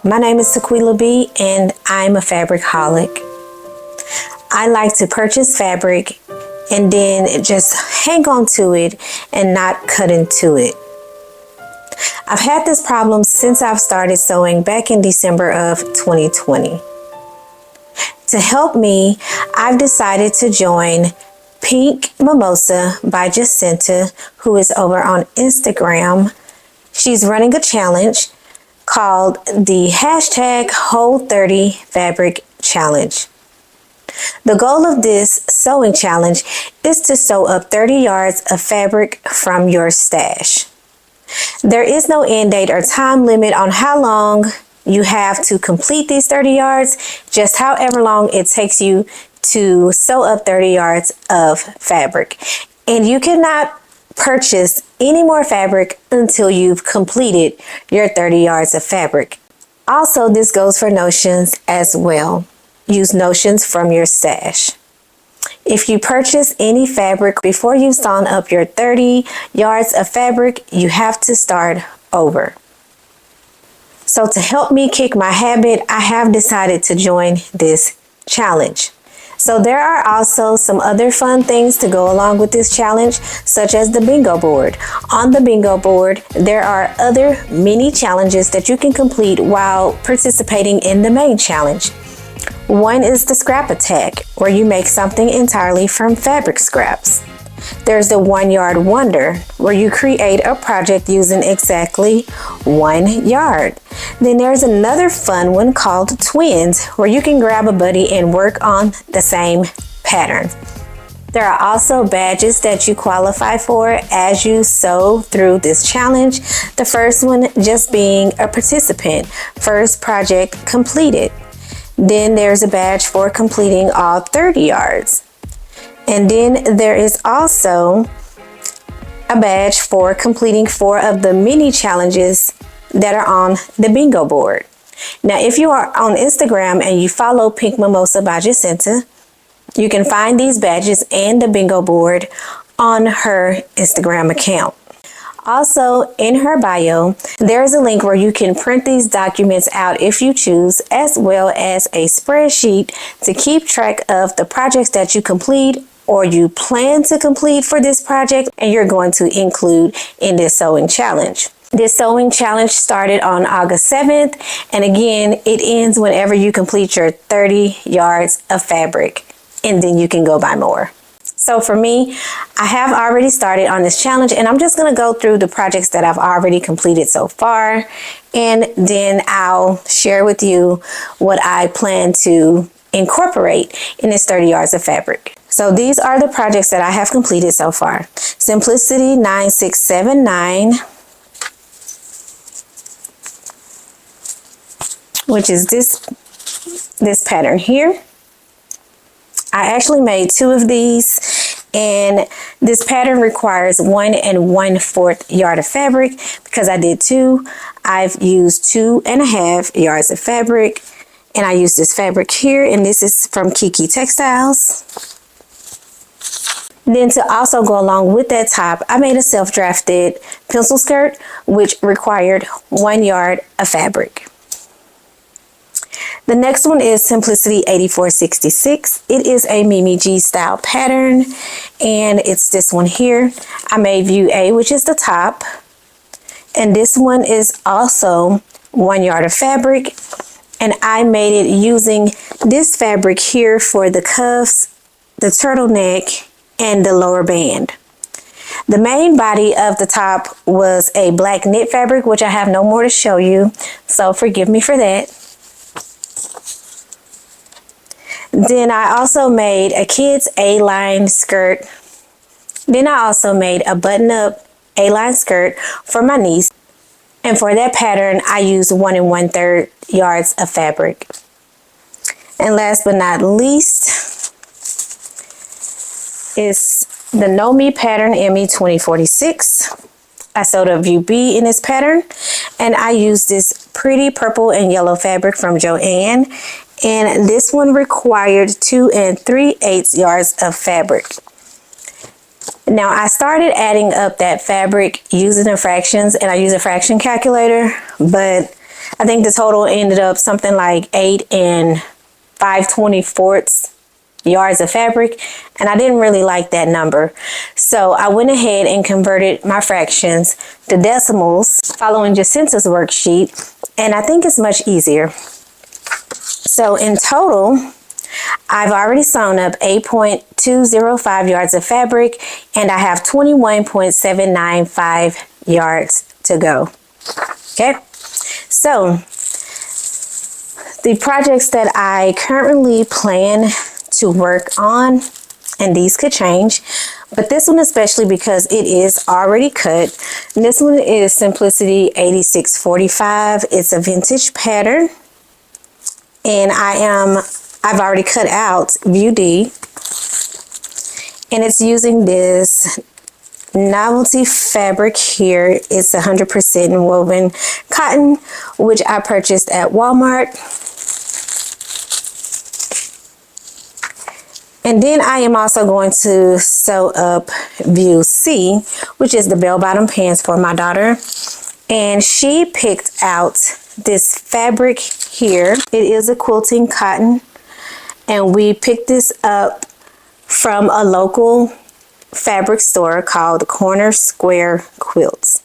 My name is Tequila B and I'm a fabric holic. I like to purchase fabric and then just hang on to it and not cut into it. I've had this problem since I've started sewing back in December of 2020. To help me, I've decided to join Pink Mimosa by Jacinta, who is over on Instagram. She's running a challenge called the #Whole30 Fabric Challenge. The goal of this sewing challenge is to sew up 30 yards of fabric from your stash. There is no end date or time limit on how long you have to complete these 30 yards, just however long it takes you to sew up 30 yards of fabric. And you cannot purchase any more fabric until you've completed your 30 yards of fabric. Also, this goes for notions as well. Use notions from your stash. If you purchase any fabric before you've sewn up your 30 yards of fabric, you have to start over. So to help me kick my habit, I have decided to join this challenge. So there are also some other fun things to go along with this challenge, such as the bingo board. On the bingo board, there are other mini challenges that you can complete while participating in the main challenge. One is the scrap attack, where you make something entirely from fabric scraps. There's the 1 yard wonder, where you create a project using exactly 1 yard. Then there's another fun one called twins, where you can grab a buddy and work on the same pattern. There are also badges that you qualify for as you sew through this challenge. The first one just being a participant, first project completed. Then there's a badge for completing all 30 yards. And then there is also a badge for completing 4 of the mini challenges that are on the bingo board. Now, if you are on Instagram and you follow Pink Mimosa by Jacinta, you can find these badges and the bingo board on her Instagram account. Also, in her bio, there's a link where you can print these documents out if you choose, as well as a spreadsheet to keep track of the projects that you complete or you plan to complete for this project and you're going to include in this sewing challenge. This sewing challenge started on August 7th, and again, it ends whenever you complete your 30 yards of fabric, and then you can go buy more. So for me, I have already started on this challenge, and I'm just going to go through the projects that I've already completed so far, and then I'll share with you what I plan to incorporate in this 30 yards of fabric. So these are the projects that I have completed so far. Simplicity 9679, which is this pattern here. I actually made 2 of these, and this pattern requires 1 1/4 yard of fabric. Because I did 2, I've used 2 1/2 yards of fabric, and I use this fabric here, and this is from Kiki Textiles. Then to also go along with that top, I made a self-drafted pencil skirt, which required 1 yard of fabric. The next one is Simplicity 8466. It is a Mimi G style pattern, and it's this one here. I made view A, which is the top, and this one is also 1 yard of fabric, and I made it using this fabric here for the cuffs, the turtleneck, and the lower band. The main body of the top was a black knit fabric, which I have no more to show you, so forgive me for that. Then I also made a kid's A-line skirt. Then I also made a button-up A-line skirt for my niece. And for that pattern, I used 1 1/3 yards of fabric. And last but not least is the Know Me pattern ME 2046. I sewed a view B in this pattern, and I used this pretty purple and yellow fabric from Joann, and this one required 2 3/8 yards of fabric. Now I started adding up that fabric using the fractions, and I use a fraction calculator, but I think the total ended up something like 8 and 5/24 yards of fabric, and I didn't really like that number. So I went ahead and converted my fractions to decimals following Jacinta's worksheet, and I think it's much easier. So in total, I've already sewn up 8.205 yards of fabric, and I have 21.795 yards to go. Okay, so the projects that I currently plan to work on, and these could change, but this one especially because it is already cut. And this one is Simplicity 8645. It's a vintage pattern, and I've already cut out view D, and it's using this novelty fabric here. It's 100% woven cotton, which I purchased at Walmart. And then I am also going to sew up view C, which is the bell-bottom pants for my daughter. And she picked out this fabric here. It is a quilting cotton, and we picked this up from a local fabric store called Corner Square Quilts.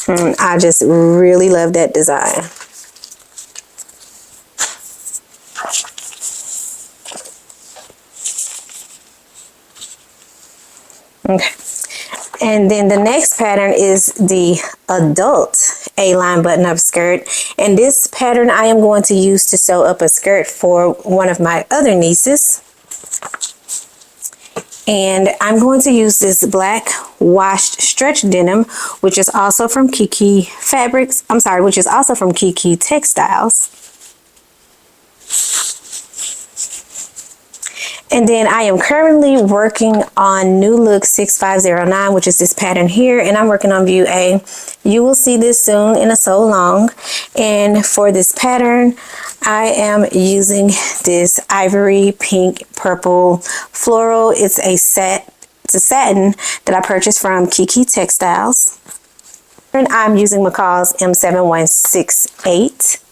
And I just really love that design. Okay, and then the next pattern is the adult A-line button-up skirt, and this pattern I am going to use to sew up a skirt for one of my other nieces. And I'm going to use this black washed stretch denim, which is also from Kiki Fabrics. I'm sorry, which is also from Kiki Textiles. And then I am currently working on New Look 6509, which is this pattern here, and I'm working on view A. You will see this soon in a sew along. And for this pattern, I am using this ivory pink purple floral. It's a satin that I purchased from Kiki Textiles. And I'm using McCall's M7168.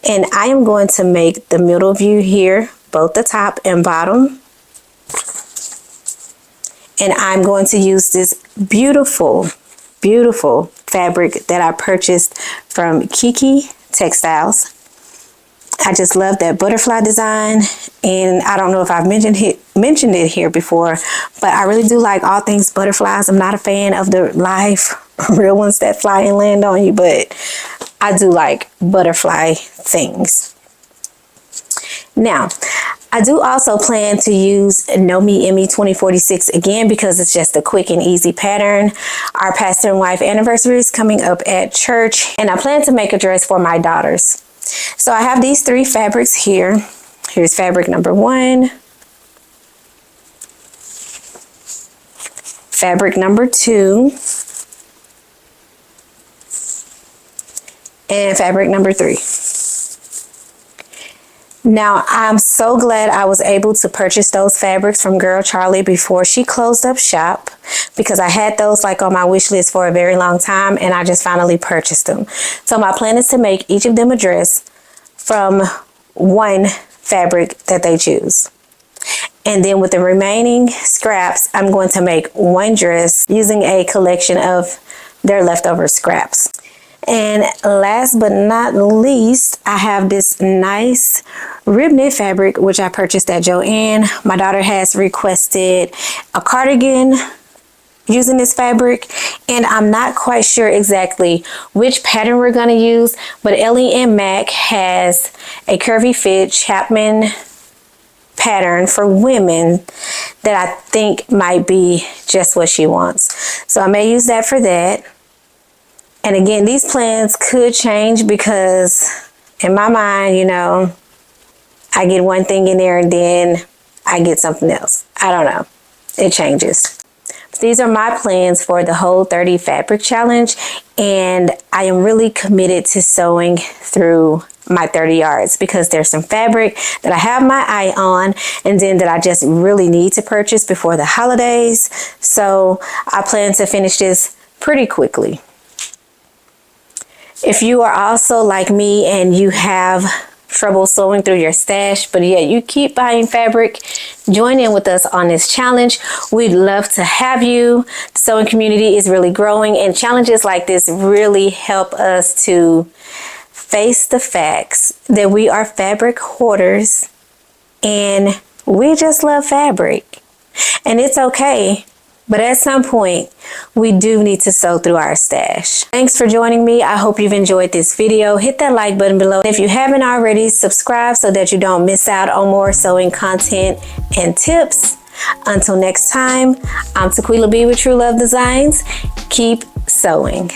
And I am going to make the middle view here, both the top and bottom. And I'm going to use this beautiful, beautiful fabric that I purchased from Kiki Textiles. I just love that butterfly design, and I don't know if I've mentioned it here before, but I really do like all things butterflies. I'm not a fan of the live real ones that fly and land on you, but I do like butterfly things. Now, I do also plan to use Know Me Emmy 2046 again because it's just a quick and easy pattern. Our pastor and wife anniversary is coming up at church, and I plan to make a dress for my daughters. So I have these 3 fabrics here. Here's fabric number 1, fabric number 2, and fabric number 3. Now, I'm so glad I was able to purchase those fabrics from Girl Charlie before she closed up shop, because I had those like on my wish list for a very long time, and I just finally purchased them. So my plan is to make each of them a dress from one fabric that they choose. And then with the remaining scraps, I'm going to make one dress using a collection of their leftover scraps. And last but not least, I have this nice rib knit fabric, which I purchased at Joann. My daughter has requested a cardigan using this fabric, and I'm not quite sure exactly which pattern we're going to use, but Ellie and Mac has a curvy fit Chapman pattern for women that I think might be just what she wants. So I may use that for that. And again, these plans could change because in my mind, you know, I get one thing in there and then I get something else. I don't know. It changes. These are my plans for the Whole 30 Fabric Challenge, and I am really committed to sewing through my 30 yards because there's some fabric that I have my eye on and then that I just really need to purchase before the holidays. So I plan to finish this pretty quickly. If you are also like me and you have trouble sewing through your stash, but yet you keep buying fabric, join in with us on this challenge. We'd love to have you. The sewing community is really growing, and challenges like this really help us to face the facts that we are fabric hoarders and we just love fabric. And it's okay, but at some point, we do need to sew through our stash. Thanks for joining me. I hope you've enjoyed this video. Hit that like button below. If you haven't already, subscribe so that you don't miss out on more sewing content and tips. Until next time, I'm Tequila B with TruLuv Designs. Keep sewing.